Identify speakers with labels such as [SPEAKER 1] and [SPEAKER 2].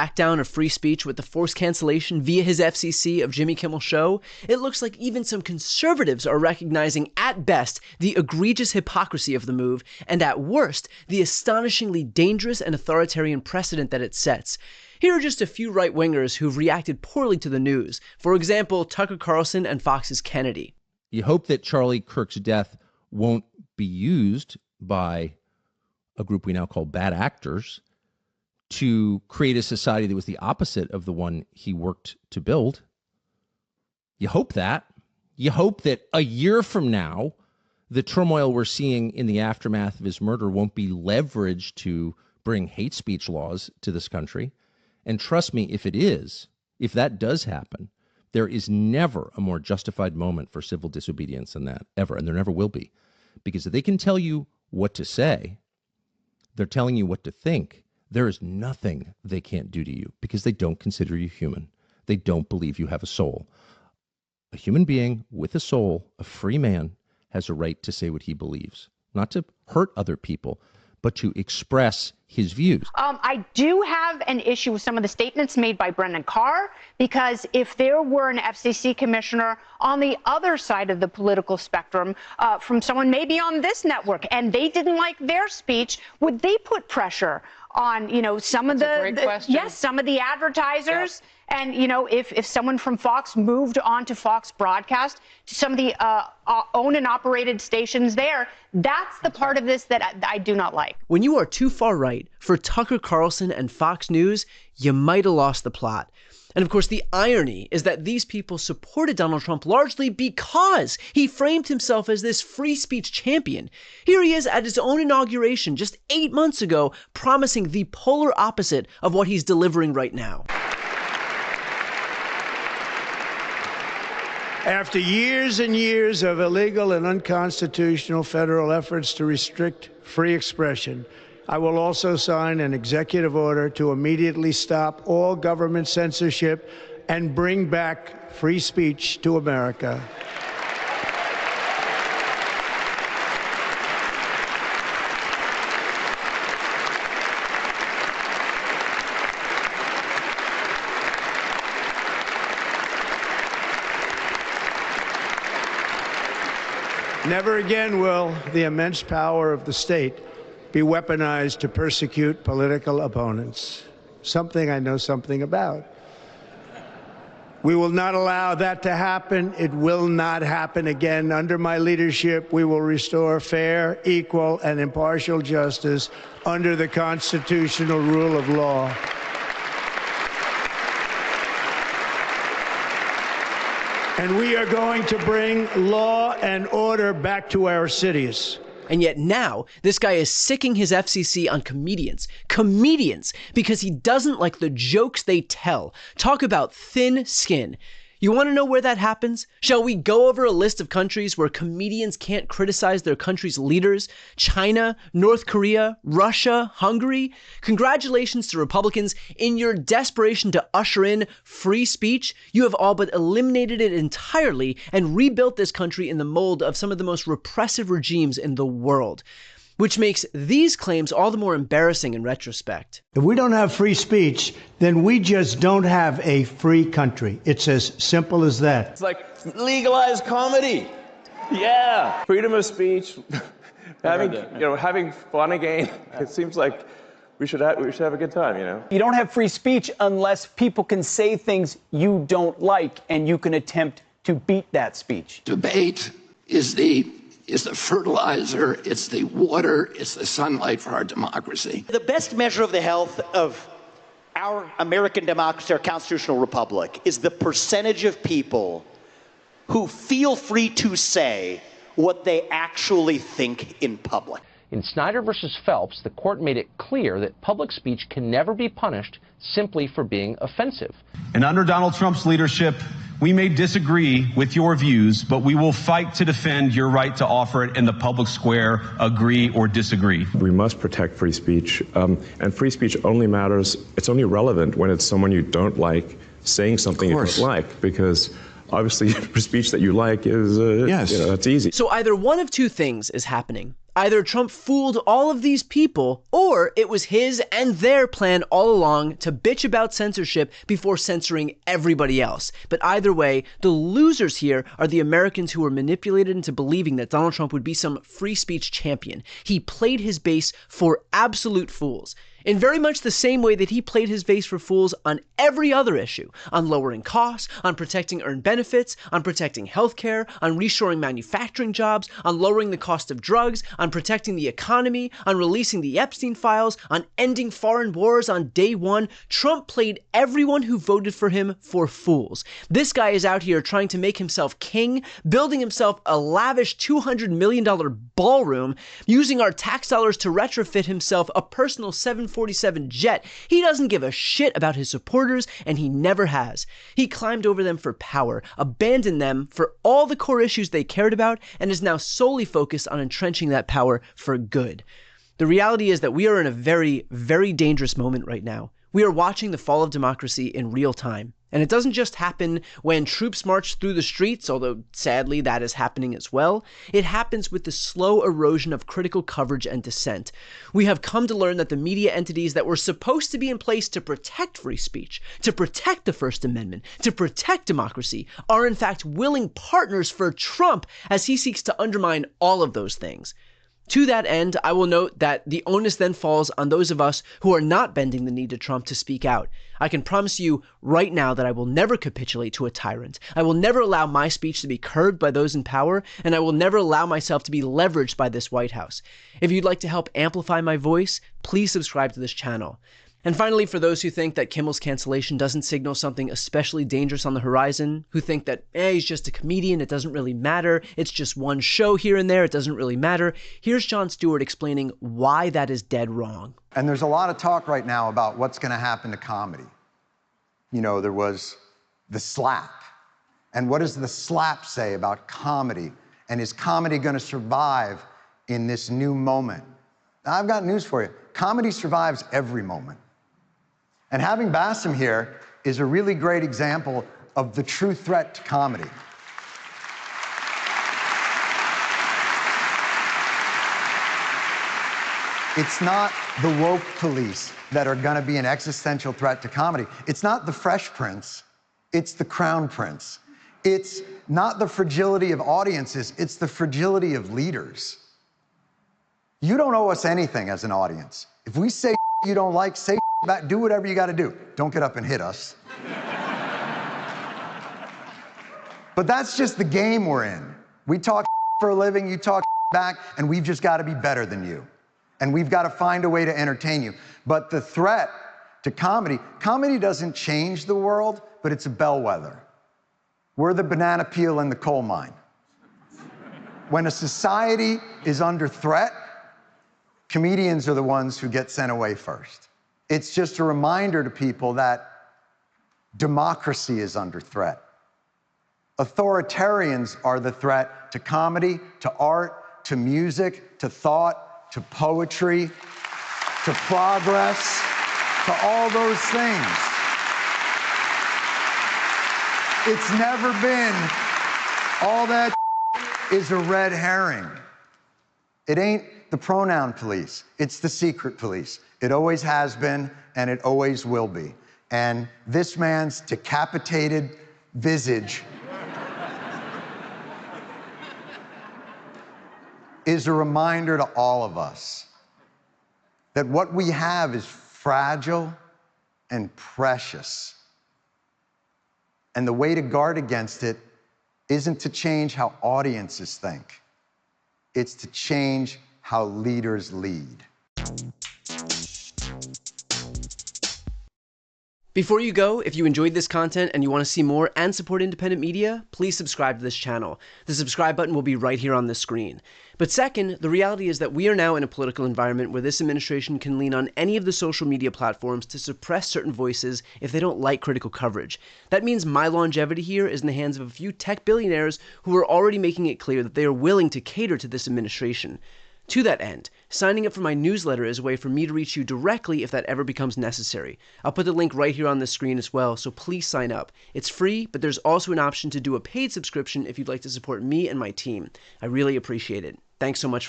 [SPEAKER 1] crackdown of free speech with the forced cancellation via his FCC of Jimmy Kimmel's show, it looks like even some conservatives are recognizing, at best, the egregious hypocrisy of the move, and at worst, the astonishingly dangerous and authoritarian precedent that it sets. Here are just a few right-wingers who've reacted poorly to the news. For example, Tucker Carlson and Fox's Kennedy.
[SPEAKER 2] You hope that Charlie Kirk's death won't be used by a group we now call bad actors to create a society that was the opposite of the one he worked to build. You hope that. You hope that a year from now, the turmoil we're seeing in the aftermath of his murder won't be leveraged to bring hate speech laws to this country. And trust me, if it is, if that does happen, there is never a more justified moment for civil disobedience than that, ever. And there never will be. Because if they can tell you what to say, they're telling you what to think. There is nothing they can't do to you because they don't consider you human. They don't believe you have a soul. A human being with a soul, a free man, has a right to say what he believes. Not to hurt other people, but to express his views.
[SPEAKER 3] I do have an issue with some of the statements made by Brendan Carr, because if there were an FCC commissioner on the other side of the political spectrum, from someone maybe on this network, and they didn't like their speech, would they put pressure on, some of some of the advertisers? Yep. And, if someone from Fox moved on to Fox Broadcast, to some of the owned and operated stations there, that's the part of this that I do not like.
[SPEAKER 1] When you are too far right for Tucker Carlson and Fox News, you might have lost the plot. And of course, the irony is that these people supported Donald Trump largely because he framed himself as this free speech champion. Here he is at his own inauguration just 8 months ago, promising the polar opposite of what he's delivering right now.
[SPEAKER 4] After years and years of illegal and unconstitutional federal efforts to restrict free expression, I will also sign an executive order to immediately stop all government censorship and bring back free speech to America. Never again will the immense power of the state be weaponized to persecute political opponents. Something I know something about. We will not allow that to happen. It will not happen again. Under my leadership, we will restore fair, equal, and impartial justice under the constitutional rule of law. And we are going to bring law and order back to our cities.
[SPEAKER 1] And yet now, this guy is sicking his FCC on comedians, because he doesn't like the jokes they tell. Talk about thin skin. You want to know where that happens? Shall we go over a list of countries where comedians can't criticize their country's leaders? China, North Korea, Russia, Hungary? Congratulations to Republicans. In your desperation to usher in free speech, you have all but eliminated it entirely and rebuilt this country in the mold of some of the most repressive regimes in the world. Which makes these claims all the more embarrassing in retrospect.
[SPEAKER 4] If we don't have free speech, then we just don't have a free country. It's as simple as that.
[SPEAKER 5] It's like legalized comedy. Yeah, freedom of speech, having fun again. It seems like we should have a good time,
[SPEAKER 6] You don't have free speech unless people can say things you don't like, and you can attempt to beat that speech.
[SPEAKER 7] Debate is the fertilizer, it's the water, it's the sunlight for our democracy.
[SPEAKER 8] The best measure of the health of our American democracy, our constitutional republic, is the percentage of people who feel free to say what they actually think in public.
[SPEAKER 9] In Snyder versus Phelps, the court made it clear that public speech can never be punished simply for being offensive.
[SPEAKER 10] And under Donald Trump's leadership, we may disagree with your views, but we will fight to defend your right to offer it in the public square, agree or disagree.
[SPEAKER 11] We must protect free speech, and free speech only matters, it's only relevant when it's someone you don't like saying something you don't like, because obviously speech that you like is, that's easy.
[SPEAKER 1] So either one of two things is happening. Either Trump fooled all of these people, or it was his and their plan all along to bitch about censorship before censoring everybody else. But either way, the losers here are the Americans who were manipulated into believing that Donald Trump would be some free speech champion. He played his base for absolute fools. In very much the same way that he played his base for fools on every other issue, on lowering costs, on protecting earned benefits, on protecting healthcare, on reshoring manufacturing jobs, on lowering the cost of drugs, on protecting the economy, on releasing the Epstein files, on ending foreign wars on day one. Trump played everyone who voted for him for fools. This guy is out here trying to make himself king, building himself a lavish $200 million ballroom, using our tax dollars to retrofit himself a personal 747 jet. He doesn't give a shit about his supporters, and he never has. He climbed over them for power, abandoned them for all the core issues they cared about, and is now solely focused on entrenching that power for good. The reality is that we are in a very, very dangerous moment right now. We are watching the fall of democracy in real time. And it doesn't just happen when troops march through the streets, although sadly that is happening as well. It happens with the slow erosion of critical coverage and dissent. We have come to learn that the media entities that were supposed to be in place to protect free speech, to protect the First Amendment, to protect democracy, are in fact willing partners for Trump as he seeks to undermine all of those things. To that end, I will note that the onus then falls on those of us who are not bending the knee to Trump to speak out. I can promise you right now that I will never capitulate to a tyrant. I will never allow my speech to be curbed by those in power, and I will never allow myself to be leveraged by this White House. If you'd like to help amplify my voice, please subscribe to this channel. And finally, for those who think that Kimmel's cancellation doesn't signal something especially dangerous on the horizon, who think that, he's just a comedian, it doesn't really matter, it's just one show here and there, it doesn't really matter, here's Jon Stewart explaining why that is dead wrong.
[SPEAKER 12] And there's a lot of talk right now about what's going to happen to comedy. You know, there was the slap. And what does the slap say about comedy? And is comedy going to survive in this new moment? Now, I've got news for you. Comedy survives every moment. And having Bassem here is a really great example of the true threat to comedy. It's not the woke police that are going to be an existential threat to comedy. It's not the Fresh Prince, it's the Crown Prince. It's not the fragility of audiences, it's the fragility of leaders. You don't owe us anything as an audience. If we say you don't like, say back, do whatever you got to do. Don't get up and hit us. But that's just the game we're in. We talk for a living, you talk back, and we've just got to be better than you. And we've got to find a way to entertain you. But the threat to comedy doesn't change the world, but it's a bellwether. We're the banana peel in the coal mine. When a society is under threat, comedians are the ones who get sent away first. It's just a reminder to people that democracy is under threat. Authoritarians are the threat to comedy, to art, to music, to thought, to poetry, to progress, to all those things. It's never been, all that is a red herring. It ain't the pronoun police, it's the secret police. It always has been, and it always will be. And this man's decapitated visage is a reminder to all of us that what we have is fragile and precious. And the way to guard against it isn't to change how audiences think. It's to change how leaders lead.
[SPEAKER 1] Before you go, if you enjoyed this content and you want to see more and support independent media, please subscribe to this channel. The subscribe button will be right here on the screen. But second, the reality is that we are now in a political environment where this administration can lean on any of the social media platforms to suppress certain voices if they don't like critical coverage. That means my longevity here is in the hands of a few tech billionaires who are already making it clear that they are willing to cater to this administration. To that end, signing up for my newsletter is a way for me to reach you directly if that ever becomes necessary. I'll put the link right here on the screen as well, so please sign up. It's free, but there's also an option to do a paid subscription if you'd like to support me and my team. I really appreciate it. Thanks so much for